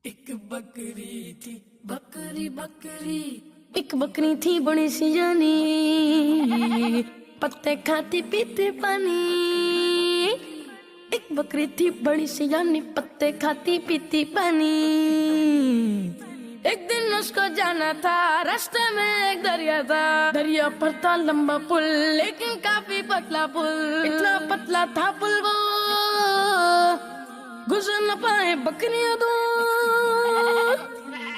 ایک بکری تھی بکری بکری ایک بکری تھی بڑی سی جانی، پتے کھاتی پیتی پانی۔ ایک بکری تھی بڑی سی جانی، پتے کھاتی پیتی پانی۔ ایک دن اس کو جانا تھا، راستے میں ایک دریا تھا، دریا پر تھا لمبا پل لیکن کافی پتلا پل، اتنا پتلا تھا پل وہ گزر نہ پائے بکریاں دو۔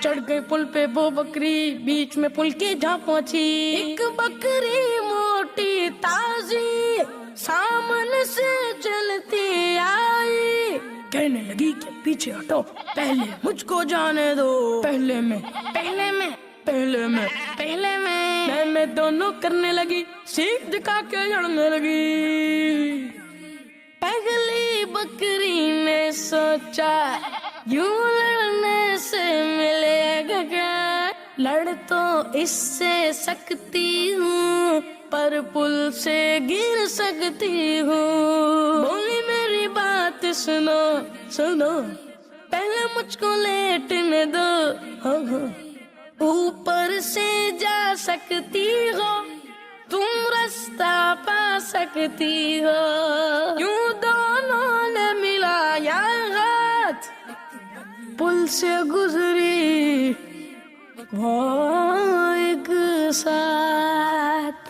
چڑھ گئی پل پہ وہ بکری، بیچ میں پل کے جا پہنچی۔ ایک بکری موٹی تازی سامنے سے چلتی آئی، کہنے لگی کہ پیچھے ہٹو، پہلے مجھ کو جانے دو۔ پہلے میں دونوں کرنے لگی، سیخ دکھا کے لڑنے لگی۔ پہلی بکری نے سوچا یوں لڑنے سے ملے گا کیا، لڑ تو اس سے سکتی ہوں پر پل سے گر سکتی ہوں۔ بولی میری بات سنو سنو، پہلے مجھ کو لیٹنے دو، اوپر سے جا سکتی ہو، تم راستہ پا سکتی ہو۔ یوں دونوں نے ملایا ہاتھ، پل سے گزری وہ ایک ساتھ۔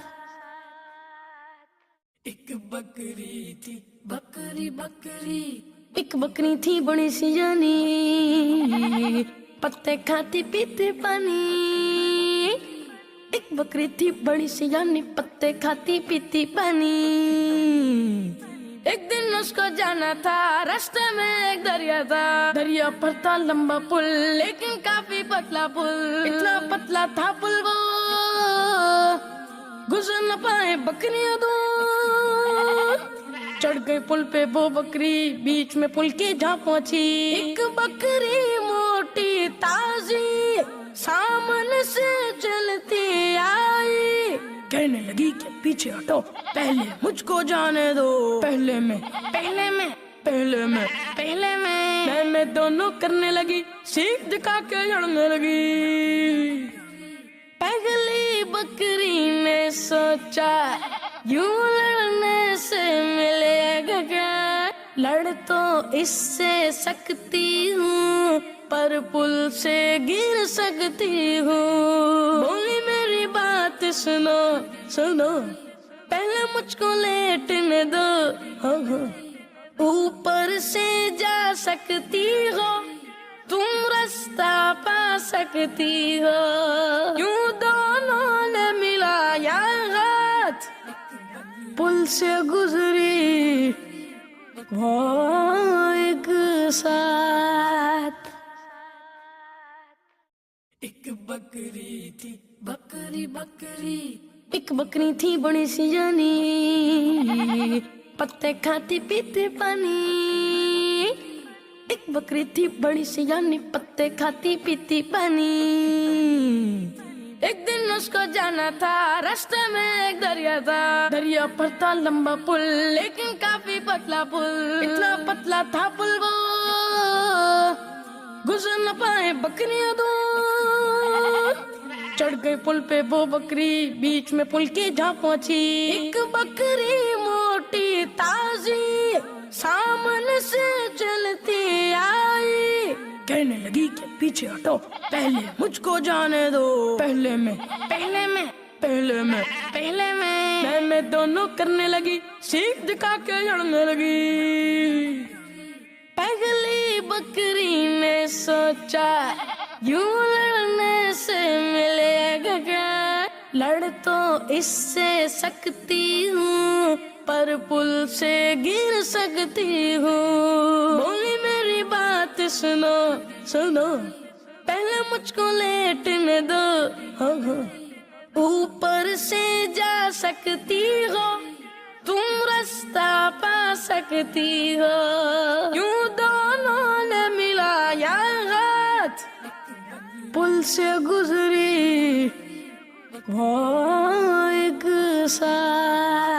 ایک بکری تھی بکری بکری ایک بکری تھی بڑی سی جانی، پتے کھاتی پیتی پانی۔ ایک بکری تھی بڑی سی جانی، پتے کھاتی پیتی پانی۔ ایک دن اس کو جانا تھا، راستے میں ایک دریا تھا، دریا پر تھا لمبا پل لیکن کافی پتلا پل، اتنا پتلا تھا پل وہ گزر نہ پائے بکریاں دو۔ چڑھ گئی پل پہ وہ بکری، بیچ میں پل کے جا پہنچی۔ ایک بکری موٹی تازی سامنے سے چلتی آئی، کہنے لگی کہ پیچھے ہٹو، پہلے مجھ کو جانے دو۔ پہلے میں دونوں کرنے لگی، سیخ دکھا کے لڑنے لگی۔ پہلی بکری نے سوچا یوں لڑنے سے ملے گا کیا، لڑ تو اس سے سکتی ہوں پر پل سے گر سکتی ہوں۔ بولی میری بات سنو سنو، پہلے مجھ کو لیٹنے دو، اوپر سے جا سکتی ہو، تم راستہ پا سکتی ہو۔ یوں دونوں نے ملایا ہاتھ، پل سے گزری وہ ایک ساتھ۔ ایک بکری تھی بکری بکری ایک بکری تھی بڑی سی جانی، پتے کھاتی پیتی پانی۔ ایک بکری تھی بڑی سی جانی، پتے کھاتی پیتی پانی۔ ایک دن اس کو جانا تھا، راستے میں ایک دریا تھا، دریا پر تھا لمبا پل لیکن کافی پتلا پل، اتنا پتلا تھا پل وہ گزر نہ پائے بکریاں دو۔ چڑھ گئی پل پہ وہ بکری، بیچ میں پل کے جا پہنچی۔ ایک بکری موٹی تازی سامنے سے چلتی آئی، کہنے لگی کہ پیچھے ہٹو، پہلے مجھ کو جانے دو۔ پہلے میں دونوں کرنے لگی، سیخ دکھا کے لڑنے لگی۔ پہلی بکری نے سوچا یوں لڑنے سے ملے گا کیا، لڑ تو اس سے سکتی ہوں پر پل سے گر سکتی ہوں۔ بولی میری بات سنو سنو، پہلے مجھ کو لیٹنے دو، اوپر سے جا سکتی ہو، تم راستہ پا سکتی ہو۔ یوں دونوں نے ملایا ہاتھ، پل سے گزری وہ ایک ساتھ۔